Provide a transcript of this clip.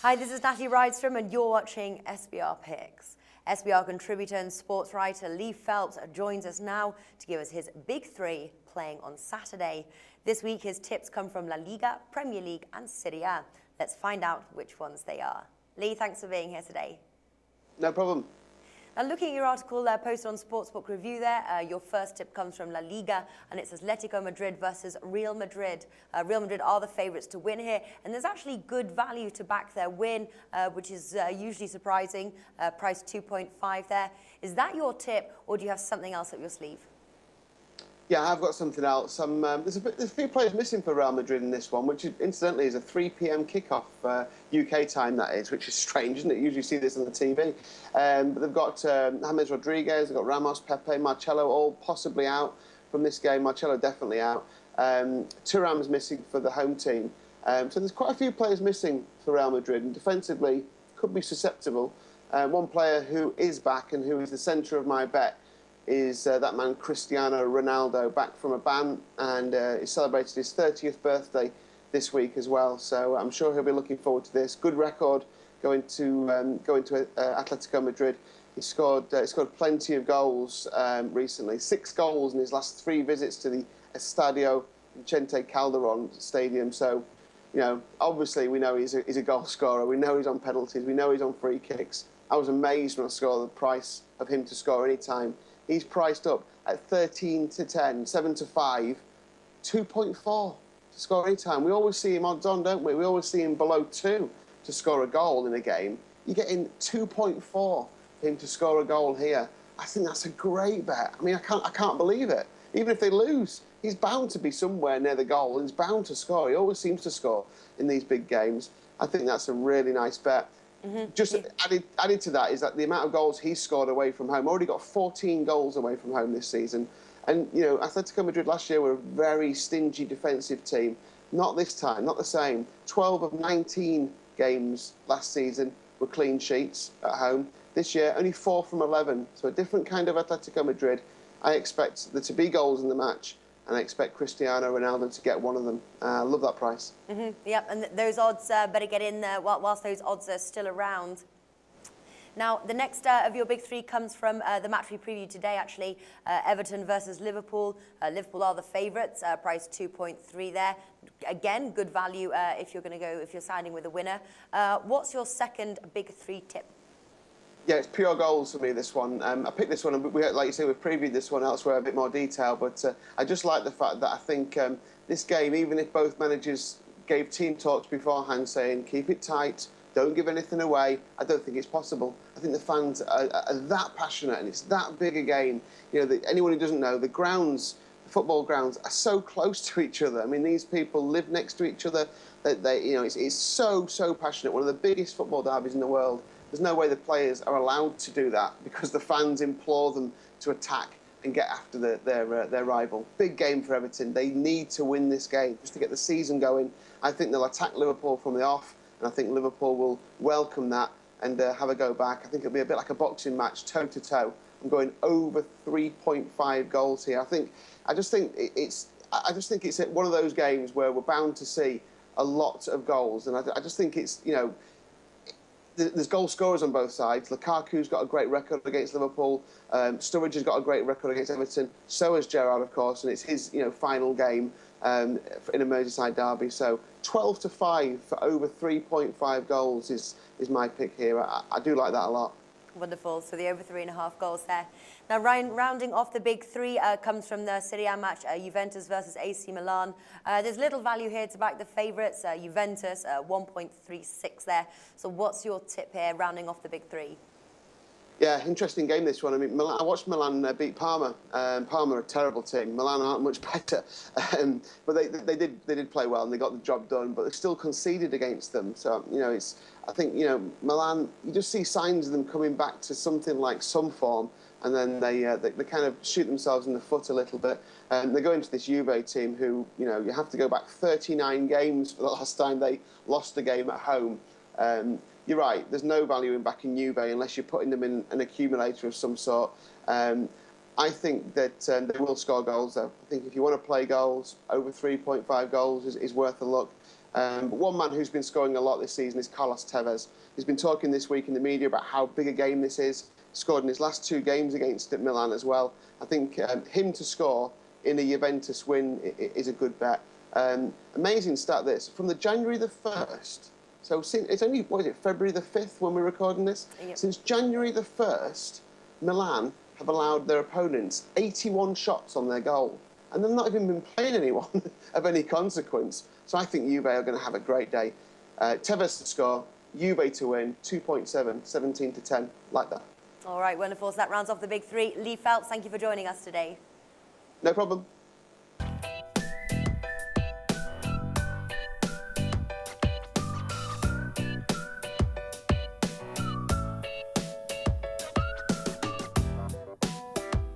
Hi, this is Natalie Rydstrom and you're watching SBR Picks. SBR contributor and sports writer Lee Phelps joins us now to give us his big three playing on Saturday. This week his tips come from La Liga, Premier League and Serie A. Let's find out which ones they are. Lee, thanks for being here today. No problem. Now, looking at your article posted on Sportsbook Review there, your first tip comes from La Liga, and it says Atletico Madrid versus Real Madrid. Real Madrid are the favourites to win here, and there's actually good value to back their win, which is usually surprising, price 2.5 there. Is that your tip, or do you have something else up your sleeve? Yeah, I've got something else. There's a few players missing for Real Madrid in this one, which incidentally is a 3 p.m. kickoff, UK time that is, which is strange, isn't it? You usually see this on the TV. But they've got James Rodriguez, they've got Ramos, Pepe, Marcelo, all possibly out from this game. Marcelo definitely out. Thuram's missing for the home team. So there's quite a few players missing for Real Madrid, and defensively could be susceptible. One player who is back and who is the centre of my bet is that man Cristiano Ronaldo, back from a ban, and he celebrated his 30th birthday this week as well. So I'm sure he'll be looking forward to this. Good record going to Atletico Madrid. He scored plenty of goals recently. 6 goals in his last 3 visits to the Estadio Vicente Calderon Stadium. So, you know, obviously we know he's a goal scorer. We know he's on penalties. We know he's on free kicks. I was amazed when I saw the price of him to score any time. He's priced up at 13 to 10, 7 to 5, 2.4 to score any time. We always see him odds on, don't we? We always see him below 2 to score a goal in a game. You're getting 2.4 for him to score a goal here. I think that's a great bet. I mean, I can't believe it. Even if they lose, he's bound to be somewhere near the goal. He's bound to score. He always seems to score in these big games. I think that's a really nice bet. Just added to that is that the amount of goals he's scored away from home, already got 14 goals away from home this season. And, you know, Atletico Madrid last year were a very stingy defensive team. Not this time, not the same. 12 of 19 games last season were clean sheets at home. This year, only 4 from 11. So a different kind of Atletico Madrid. I expect there to be goals in the match, and I expect Cristiano Ronaldo to get one of them. I love that price. Yep, and those odds better get in there whilst those odds are still around. Now, the next of your big three comes from the match we previewed today, actually. Everton versus Liverpool. Liverpool are the favourites, price 2.3 there. Again, good value if you're siding with a winner. What's your second big three tip? Yeah, it's pure goals for me, this one. I picked this one, and like you say, we've previewed this one elsewhere a bit more detail, but I just like the fact that I think this game, even if both managers gave team talks beforehand saying, keep it tight, don't give anything away, I don't think it's possible. I think the fans are that passionate, and it's that big a game. You know, anyone who doesn't know, the football grounds are so close to each other. I mean, these people live next to each other. It's so passionate. One of the biggest football derbies in the world. There's no way the players are allowed to do that because the fans implore them to attack and get after their rival. Big game for Everton. They need to win this game just to get the season going. I think they'll attack Liverpool from the off, and I think Liverpool will welcome that and have a go back. I think it'll be a bit like a boxing match, toe-to-toe. I'm going over 3.5 goals here. I just think it's one of those games where we're bound to see a lot of goals, and I just think it's, you know, there's goal scorers on both sides. Lukaku's got a great record against Liverpool. Sturridge has got a great record against Everton. So has Gerrard, of course, and it's his final game in a Merseyside derby. So 12 to 5 for over 3.5 goals is my pick here. I do like that a lot. Wonderful. So the over 3.5 goals there. Now, Ryan, rounding off the big three comes from the Serie A match, Juventus versus AC Milan. There's little value here to back the favourites, Juventus, 1.36 there. So what's your tip here, rounding off the big three? Yeah, interesting game, this one. I mean, I watched Milan beat Parma. Parma are a terrible team. Milan aren't much better, but they did play well and they got the job done. But they still conceded against them. So I think Milan. You just see signs of them coming back to something like some form, and then they kind of shoot themselves in the foot a little bit. They go into this Juve team who you have to go back 39 games for the last time they lost a game at home. You're right, there's no value in backing Juve unless you're putting them in an accumulator of some sort. I think that they will score goals, though. I think if you want to play goals, over 3.5 goals is worth a look. But one man who's been scoring a lot this season is Carlos Tevez. He's been talking this week in the media about how big a game this is. Scored in his last 2 games against Milan as well. I think him to score in a Juventus win is a good bet. Amazing stat this. From the January the 1st, so it's only, what is it, February the 5th when we're recording this? Yep. Since January the 1st, Milan have allowed their opponents 81 shots on their goal. And they've not even been playing anyone of any consequence. So I think Juve are going to have a great day. Tevez to score, Juve to win, 2.7, 17-10, like that. All right, wonderful. So that rounds off the big three. Lee Phelps, thank you for joining us today. No problem.